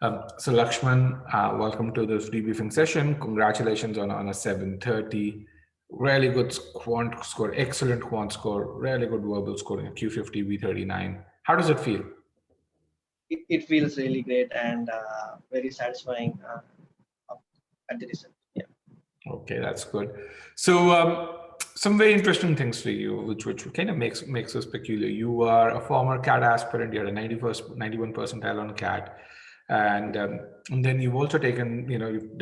So Lakshman, welcome to this debriefing session. Congratulations on a 730. Really good quant score, excellent quant score, really good verbal score in a Q50 V39. How does it feel? It feels really great and very satisfying at the result. Yeah. Okay, that's good. So some very interesting things for you, which kind of makes us peculiar. You are a former CAT aspirant. You had a 91 percentile on CAT, and then you've also taken, you've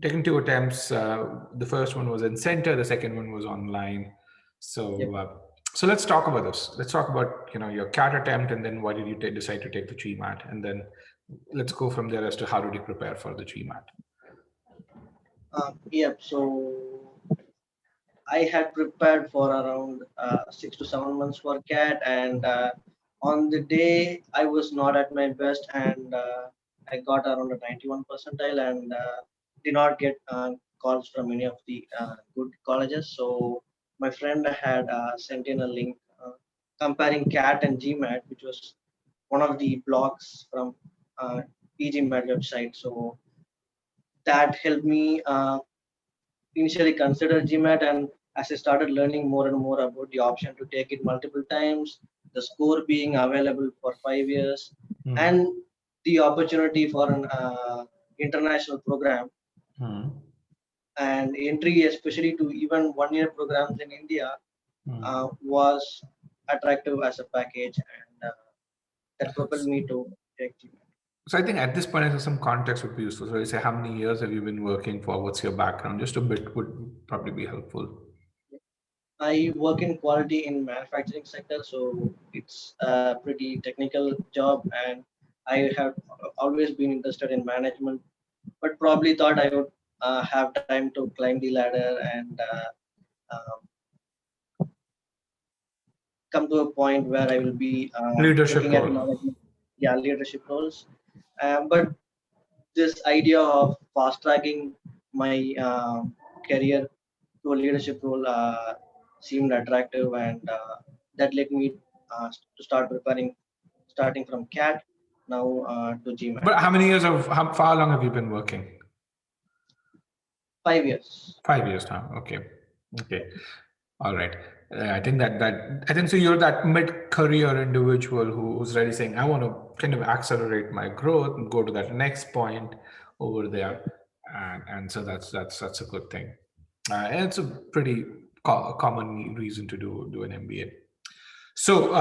taken two attempts. The first one was In-Center, the second one was online. So Yep. so let's talk about this. Let's talk about your CAT attempt, and then why did you decide to take the GMAT, and then let's go from there as to how did you prepare for the GMAT. Yep. So I had prepared for around 6 to 7 months for CAT, and on the day I was not at my best, and I got around a 91 percentile, and did not get calls from any of the good colleges. So my friend had sent in a link comparing CAT and GMAT, which was one of the blogs from e-GMAT website. So that helped me initially consider GMAT, and as I started learning more and more about the option to take it multiple times, the score being available for 5 years, and the opportunity for an international program and entry, especially to even 1-year programs in India, was attractive as a package, and that propelled me to take GMAT. So I think at this point, I think some context would be useful. So you say, how many years have you been working for? What's your background? Just a bit would probably be helpful. I work in quality in manufacturing sector, so it's a pretty technical job, and I have always been interested in management, but probably thought I would have time to climb the ladder and come to a point where I will be Leadership looking at role. management, leadership roles. But this idea of fast tracking my career to a leadership role seemed attractive, and that led me to start preparing, starting from CAT now to GMAT. But how far long have you been working? 5 years. 5 years now. Okay. All right. I think I think so. You're that mid-career individual who's really saying, I want to kind of accelerate my growth and go to that next point over there, and so that's a good thing. And it's a pretty common reason to do an MBA. So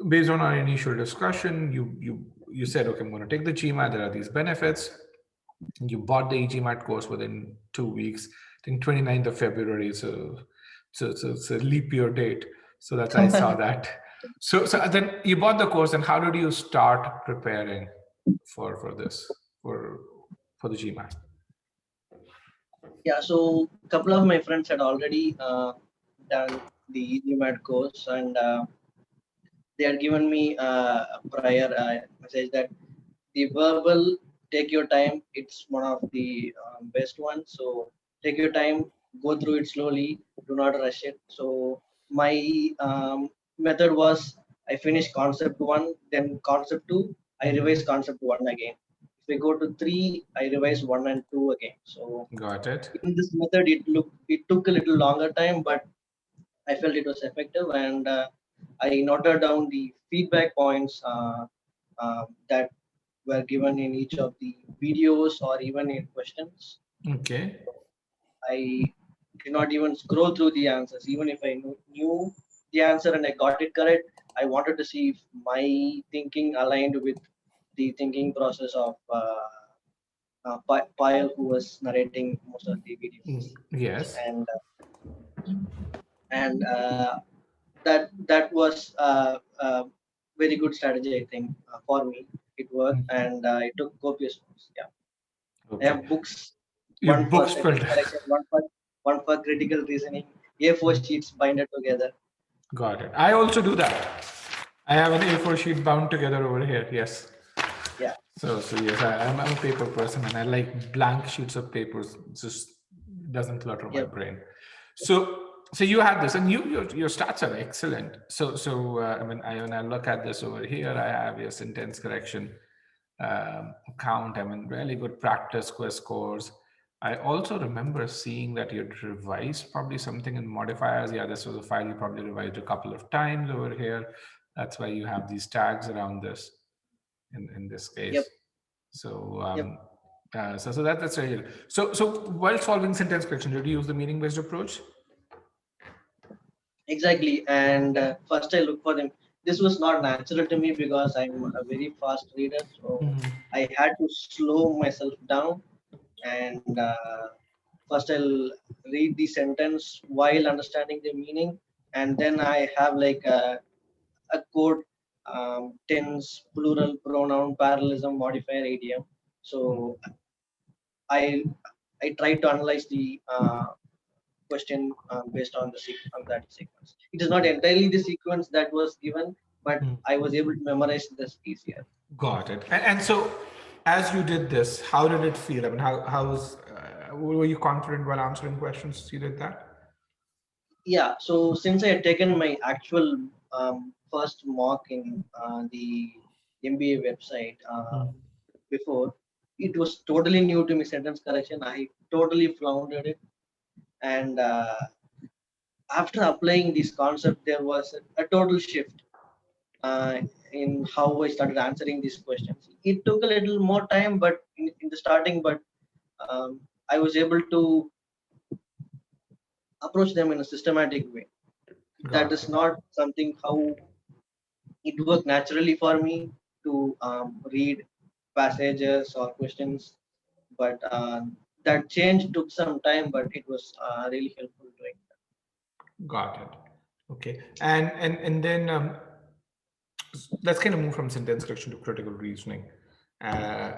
based on our initial discussion, you said, okay, I'm going to take the GMAT. There are these benefits. You bought the e-GMAT course within 2 weeks. I think 29th of February. So it's a leap year date. So that's I saw that. So then you bought the course, and how did you start preparing for this for the GMAT? Yeah, so a couple of my friends had already done the GMAT course, and they had given me a prior message that the verbal, take your time. It's one of the best ones. So take your time, go through it slowly. Do not rush it. So my method was I finished concept 1, then concept 2. I revised concept 1 again. If we go to 3, I revised 1 and 2 again. So got it. In this method, it took a little longer time, but I felt it was effective, and I noted down the feedback points that were given in each of the videos or even in questions. Okay. I did not even scroll through the answers. Even if I knew the answer and I got it correct, I wanted to see if my thinking aligned with the thinking process of Payal, who was narrating most of the videos. Yes. And that was a very good strategy, I think, for me. It worked, and I took copious notes. Yeah. Okay. I have books. Your One books for filled. correction, one for critical reasoning. A4 sheets binded together. Got it. I also do that. I have an A4 sheet bound together over here. Yes. Yeah. So yes, I'm a paper person, and I like blank sheets of papers. It just doesn't clutter my brain. So you had this, and your stats are excellent. So I mean, when I look at this over here, I have your sentence correction. count. I mean, really good practice quiz scores. I also remember seeing that you'd revised probably something in modifiers. Yeah, this was a file you probably revised a couple of times over here. That's why you have these tags around this in this Yep. case. So Yep. so that's really good. So while solving sentence correction, did you use the meaning-based approach? Exactly. And first I look for them. This was not natural to me because I'm a very fast reader. So I had to slow myself down and first I'll read the sentence while understanding the meaning, and then I have like a code, tense, plural, pronoun, parallelism, modifier, idiom. So I I try to analyze the question based on on that sequence. It is not entirely the sequence that was given, but I was able to memorize this easier. Got it. And so, as you did this, how did it feel? I mean, how was were you confident while answering questions? You did that. Yeah. So since I had taken my actual first mock in the MBA website before, it was totally new to me. Sentence correction, I totally floundered it, and after applying this concept, there was a total shift in how I started answering these questions. It took a little more time, but in the starting, but I was able to approach them in a systematic way. That Got is it. not something how it worked naturally for me to read passages or questions, but that change took some time, but it was really helpful doing that. Got it. Okay. And then let's kind of move from sentence correction to critical reasoning. Uh,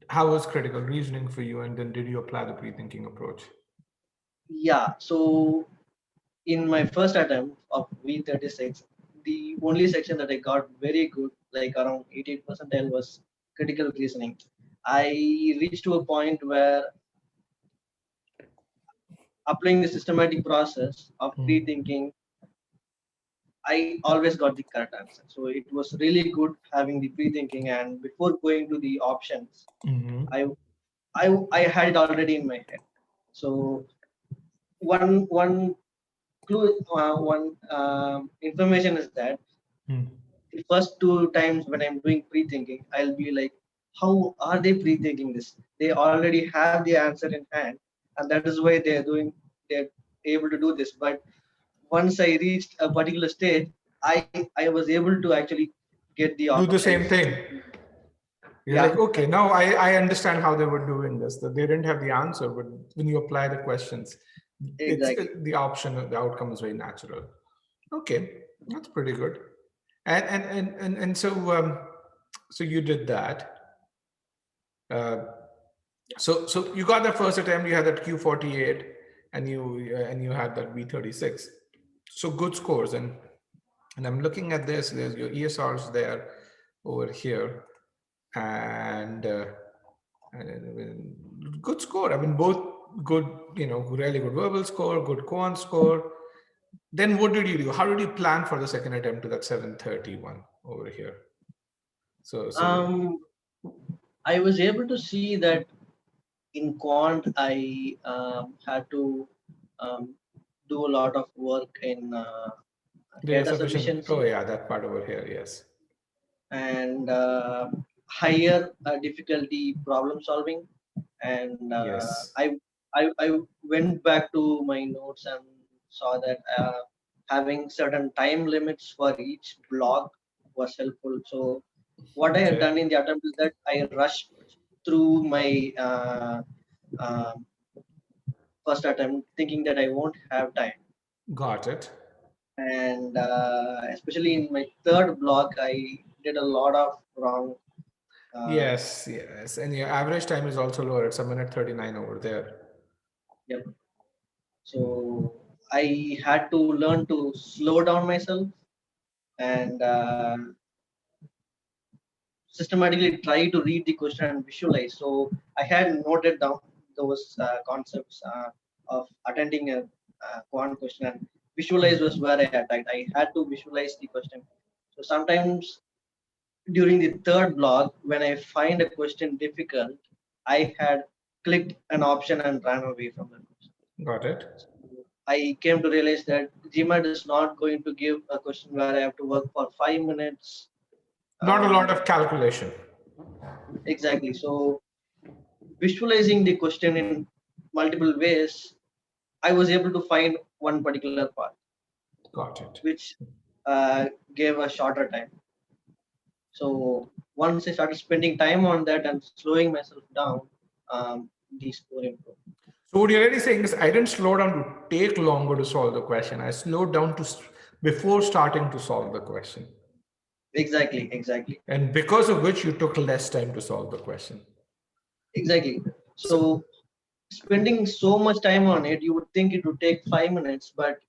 how was critical reasoning for you? And then did you apply the pre-thinking approach? Yeah, so in my first attempt of V36, the only section that I got very good, like around 88 percentile, was critical reasoning. I reached to a point where applying the systematic process of pre-thinking, I always got the correct answer. So it was really good having the pre-thinking, and before going to the options, I I had it already in my head. So one clue, one information is that the first two times when I'm doing pre-thinking, I'll be like, how are they pre-thinking this? They already have the answer in hand, and that is why they're able to do this. But once I reached a particular stage, I was able to actually get the Do the same options. thing. You're Yeah, like, okay, now I understand how they were doing this, that they didn't have the answer, but when you apply the questions, it's exactly. the option, the outcome is very natural. Okay, that's pretty good. And so so you did that. Uh, so you got that first attempt, you had that Q48, and you had that V36. So good scores, and I'm looking at this. There's your ESRs there over here, and good score. I mean, both good, really good verbal score, good quant score. Then what did you do? How did you plan for the second attempt to that 731 over here? So Um, I was able to see that in Quant, I had to um, do a lot of work in there's data sufficient. Oh sufficiency yeah, that part over here. Yes. and higher difficulty problem solving. And Yes. I went back to my notes and saw that having certain time limits for each block was helpful. So what I had Okay. done in the attempt is that I rushed through my first attempt, thinking that I won't have time. Got it. And especially in my third block, I did a lot of wrong. Uh, Yes. Yes. And your average time is also lower. It's a minute 39 over there. yep. So I had to learn to slow down myself and systematically try to read the question and visualize. So I had noted down those concepts of attending a quant question, and visualize was where I attacked. I had to visualize the question. So sometimes during the third block, when I find a question difficult, I had clicked an option and ran away from the question. Got it. I came to realize that GMAT is not going to give a question where I have to work for 5 minutes. Not a lot of calculation. Exactly. So visualizing the question in multiple ways, I was able to find one particular part, Got it. which gave a shorter time. So once I started spending time on that and slowing myself down, the score improved. So what you're really saying is I didn't slow down to take longer to solve the question. I slowed down to before starting to solve the question. Exactly, exactly. And because of which you took less time to solve the question. Exactly. So spending so much time on it, you would think it would take 5 minutes, but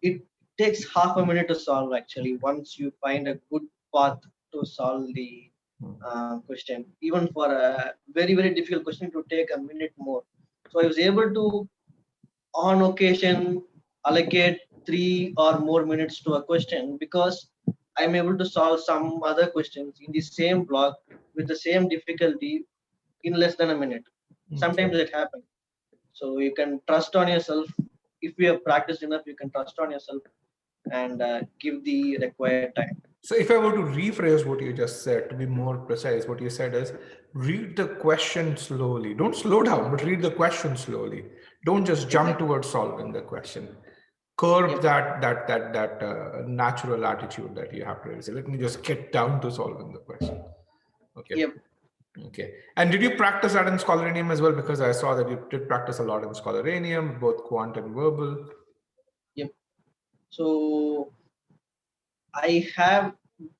it takes half a minute to solve actually once you find a good path to solve the question. Even for a very, very difficult question, it would take a minute more. So I was able to, on occasion, allocate 3 or more minutes to a question because I'm able to solve some other questions in the same block with the same difficulty in less than a minute. Sometimes it happens. So you can trust on yourself. If you have practiced enough, you can trust on yourself and give the required time. So if I were to rephrase what you just said, to be more precise, what you said is read the question slowly. Don't slow down, but read the question slowly. Don't just jump towards solving the question. Curb that natural attitude that you have to say. Let me just get down to solving the question. Okay. Yep. Okay. And did you practice that in Scholaranium as well? Because I saw that you did practice a lot in Scholaranium, both quant and verbal. Yep. So I have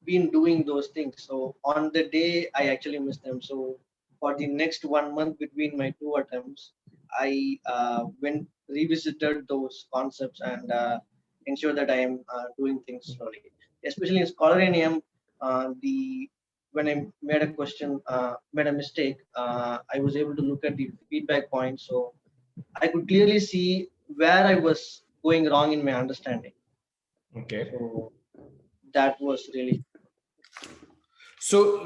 been doing those things. So on the day I actually missed them. So for the next 1 month between my two attempts, I went revisited those concepts and ensure that I am doing things slowly. Especially in Scholaranium, the when I made a question, made a mistake, I was able to look at the feedback points. So I could clearly see where I was going wrong in my understanding. Okay. So that was really So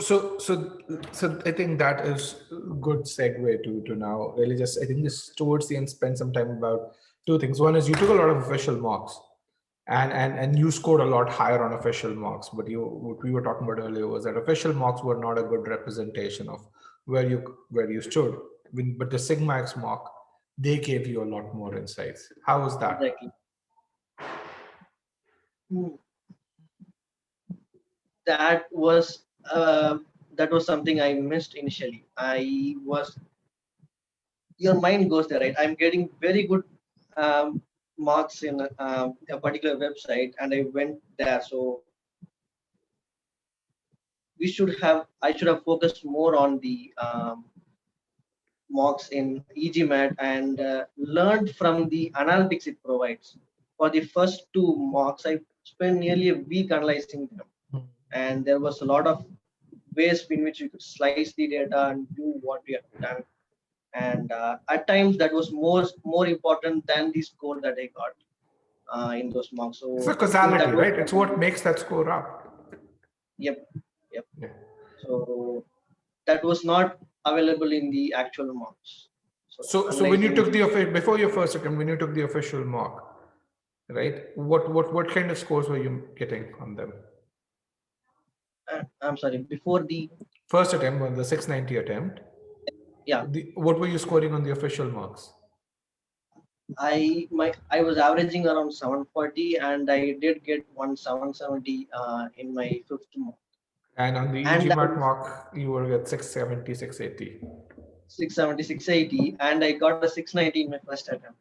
I think that is a good segue to now really just I think just towards the end spend some time about two things. One is you took a lot of official mocks and you scored a lot higher on official mocks, but what we were talking about earlier was that official mocks were not a good representation of where you stood. But the Sigma X mock, they gave you a lot more insights. How was that? exactly. That was something I missed initially. Your mind goes there, right? I'm getting very good marks in a particular website, and I went there. So I should have focused more on the mocks in e-GMAT and learned from the analytics it provides. For the first two mocks, I spent nearly a week analyzing them, and there was a lot of ways in which you could slice the data and do what you have done. And at times that was more important than the score that I got in those mocks. So It's the I think causality, right? It's what makes that score up. Yep. Yeah. So that was not available in the actual mocks. So when you took before your first attempt, when you took the official mock, right? What kind of scores were you getting on them? I'm sorry, before the first attempt, on the 690 attempt. Yeah. What were you scoring on the official marks? I was averaging around 740, and I did get 770 in my fifth mock. And on the e-GMAT mock, you were at 670, 680. 670, 680, and I got a 690 in my first attempt.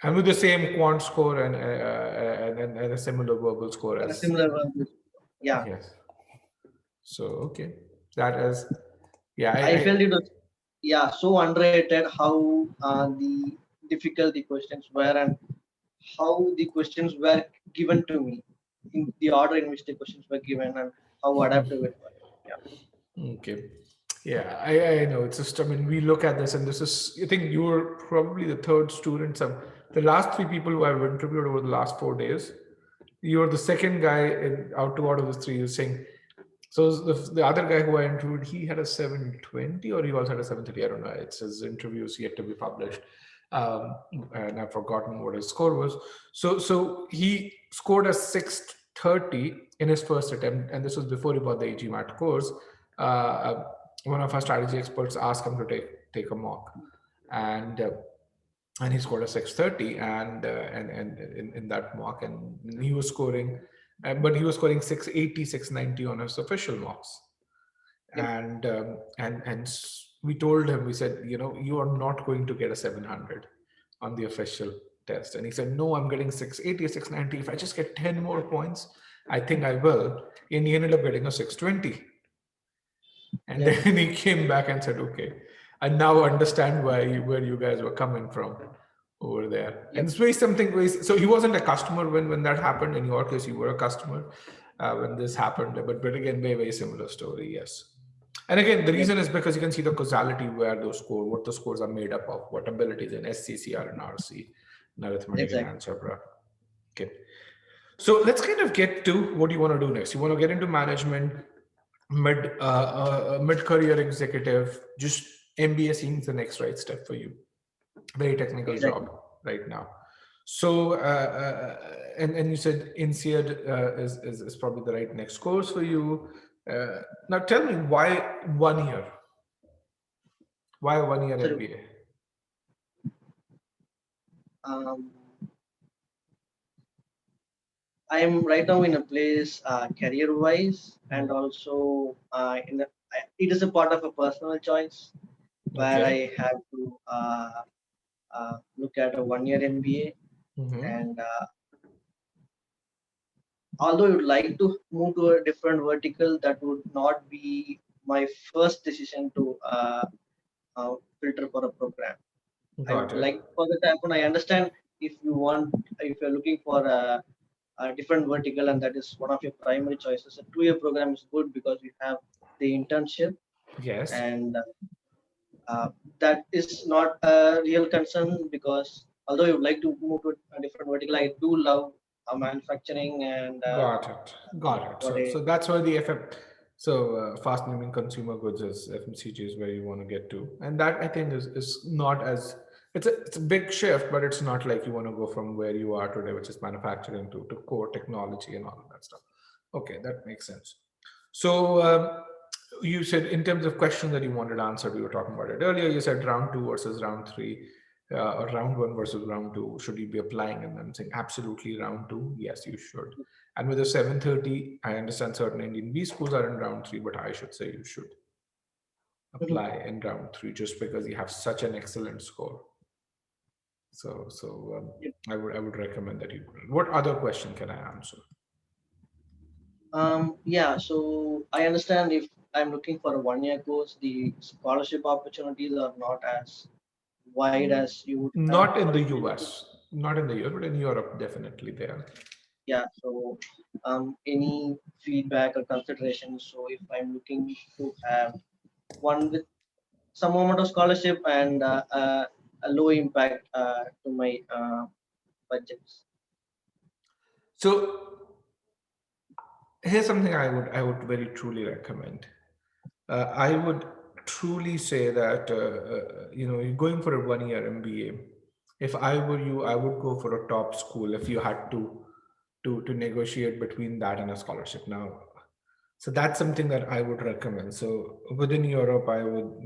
And with the same quant score and a similar verbal score as. A similar verbal, yeah. Yes. So okay, that is, yeah. I felt it was, yeah, so underrated how the difficult the questions were and how the questions were given to me in the order in which the questions were given and how adaptive it was. Yeah. Okay. Yeah, I know. It's just, I mean, we look at this and this is, I think you were probably the third student. The last three people who I've interviewed over the last 4 days, you're the second guy out of the three who's saying So the other guy who I interviewed, he had a 720 or he also had a 730. I don't know. It's his interviews yet to be published. Um, and I've forgotten what his score was. So he scored a 630 in his first attempt. And this was before he bought the e-GMAT course. One of our strategy experts asked him to take a mock. And he scored a 630 and in that mock, and he was scoring but he was scoring 680 690 on his official mocks. Yep. And we told him, we said, you are not going to get a 700 on the official test. And he said, no, I'm getting 680 690. If I just get 10 more points, I think I will. And he ended up getting a 620. And Yeah. then he came back and said, okay, I now understand where you guys were coming from over there. Yep. And it's so he wasn't a customer when that happened. In your case, you were a customer when this happened. But again, very similar story, yes. And again, the reason is because you can see the causality where what the scores are made up of, what abilities in SC, CR, and RC, in arithmetic and algebra. Okay. So let's kind of get to what you want to do next. You want to get into management, mid-career executive, just MBA seems the next right step for you. Very technical job right now. So and you said INSEAD is probably the right next course for you. Now tell me, why 1 year? Why a 1 year MBA? I am right now in a place career-wise, and also it is a part of a personal choice where I have to look at a 1 year MBA. And although I would like to move to a different vertical, that would not be my first decision to filter for a program. I would like for the happen. I understand if you're looking for a different vertical, and that is one of your primary choices. A 2 year program is good because you have the internship. Yes. And that is not a real concern, because although you would like to move to a different vertical, I do love manufacturing and got it. So that's where the fast moving consumer goods is FMCG is where you want to get to, and that I think is not as it's a big shift, but it's not like you want to go from where you are today, which is manufacturing, to core technology and all of that stuff. Okay, that makes sense. So you said in terms of questions that you wanted answered, we were talking about it earlier. You said round 2 versus round 3. Or round 1 versus round 2, should you be applying? And I'm saying absolutely round 2, yes, you should. And with the 730, I understand certain Indian B schools are in round 3, but I should say you should apply in round 3 just because you have such an excellent score. So I would recommend that you. What other question can I answer? Yeah, so I understand if I'm looking for a 1 year course, the scholarship opportunities are not as wide as you would have. Not in the US, not in the US, but in Europe, definitely there. Yeah, so any feedback or consideration? So if I'm looking to have one with some amount of scholarship and a low impact to my budgets. So here's something I would very truly recommend. I would truly say that you're going for a 1 year MBA. If I were you, I would go for a top school if you had to negotiate between that and a scholarship. Now, so that's something that I would recommend. So within Europe, I would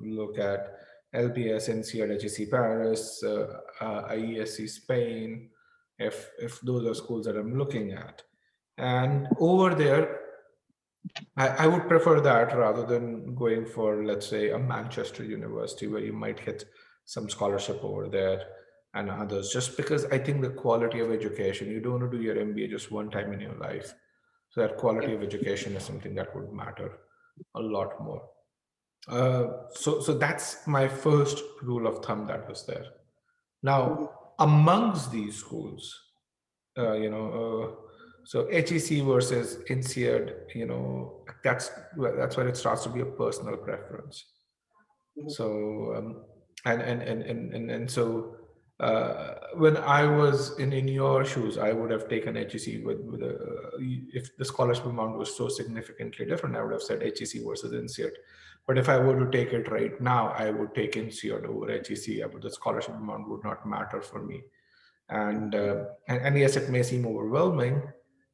look at LBS, NCR, HEC Paris, IESC Spain, if those are schools that I'm looking at. And over there, I would prefer that rather than going for, let's say, a Manchester University where you might get some scholarship over there and others, just because I think the quality of education, you don't want to do your MBA just one time in your life. So that quality of education is something that would matter a lot more. So that's my first rule of thumb that was there. Now, amongst these schools, so HEC versus INSEAD, that's where it starts to be a personal preference. So and so When I was in your shoes, I would have taken HEC with if the scholarship amount was so significantly different, I would have said HEC versus INSEAD. But if I were to take it right now, I would take INSEAD over HEC. But the scholarship amount would not matter for me. And yes, it may seem overwhelming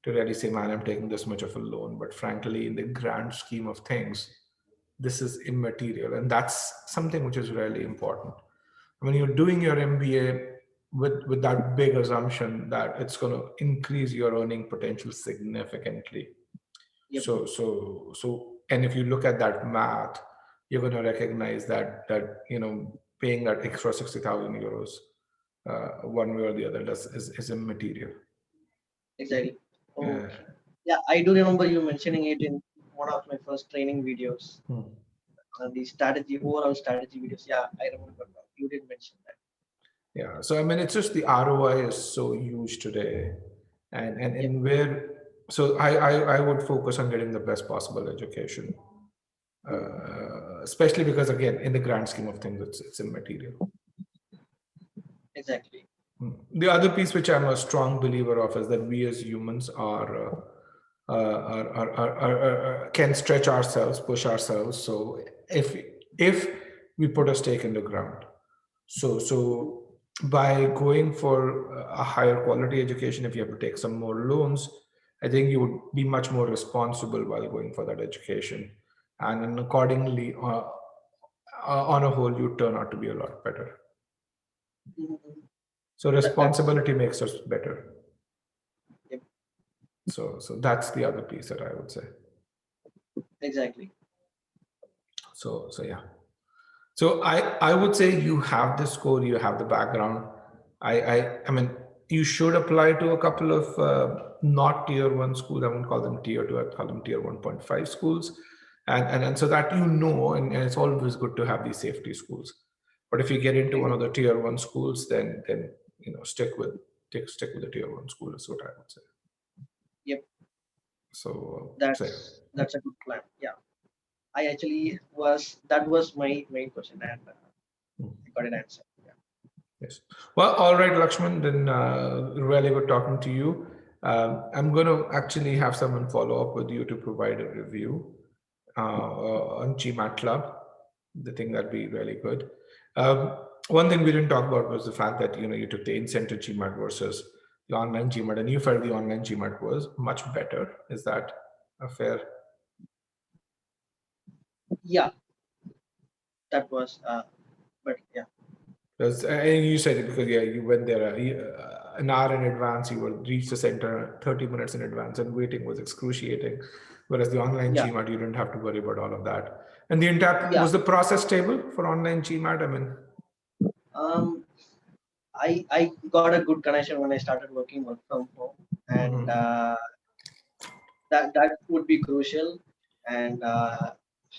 to really say, man, I'm taking this much of a loan. But frankly, in the grand scheme of things, this is immaterial. And that's something which is really important. When you're doing your MBA with that big assumption that it's going to increase your earning potential significantly. Yep. So, and if you look at that math, you're going to recognize that paying that extra 60,000 euros one way or the other is immaterial. Exactly. Okay. Yeah, I do remember you mentioning it in one of my first training videos. The overall strategy videos. Yeah, I remember now. You did mention that. Yeah. So I mean, it's just the ROI is so huge today, and where. So I would focus on getting the best possible education, especially because again, in the grand scheme of things, it's immaterial. Exactly. The other piece which I'm a strong believer of is that we as humans can stretch ourselves, push ourselves. So if we put a stake in the ground, so by going for a higher quality education, if you have to take some more loans, I think you would be much more responsible while going for that education, and then accordingly, on a whole, you turn out to be a lot better. So responsibility makes us better. Yep. So that's the other piece that I would say. Exactly. So yeah. So I would say you have the score, you have the background. I mean, you should apply to a couple of not tier 1 schools. I won't call them tier 2. I call them tier 1.5 schools, and so that and it's always good to have these safety schools. But if you get into one of the tier 1 schools, then stick with the tier 1 school is what I would say. Yep. So that's a good plan. Yeah. I actually that was my main question, and I got an answer. Yeah. Yes. Well, all right, Lakshman, then really good talking to you. I'm going to actually have someone follow up with you to provide a review on GMAT Club. I think that'd be really good. One thing we didn't talk about was the fact that you took the In-Center GMAT versus the online GMAT, and you felt the online GMAT was much better. Is that a fair? Yeah, that was, but yeah. Because you said it because you went there an hour in advance. You would reach the center 30 minutes in advance, and waiting was excruciating. Whereas the online GMAT, you didn't have to worry about all of that. And the entire was the process stable for online GMAT. I mean, I got a good connection when I started working work from home, and that would be crucial. And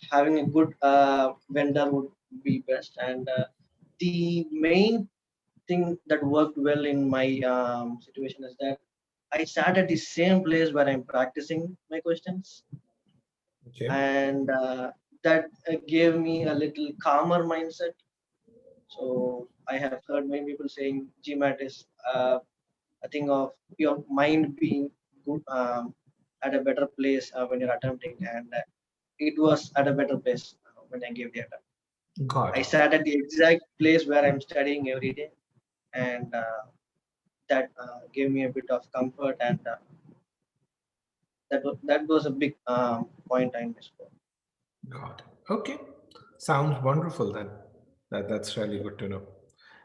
having a good vendor would be best. And the main thing that worked well in my situation is that I sat at the same place where I'm practicing my questions, and that gave me a little calmer mindset. So I have heard many people saying GMAT is a thing of your mind being good, at a better place when you're attempting, and it was at a better place when I gave the attempt. I sat at the exact place where I'm studying every day, and that gave me a bit of comfort, and that was a big point I missed. God. Okay. Sounds wonderful then. That's really good to know.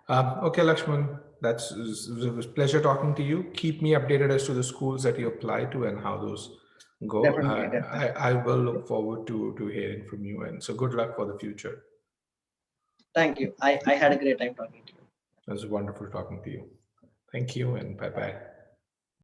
Okay, Lakshman, it was a pleasure talking to you. Keep me updated as to the schools that you apply to and how those go. Definitely. I will look forward to hearing from you. And so good luck for the future. Thank you. I had a great time talking to you. It was wonderful talking to you. Thank you and bye-bye.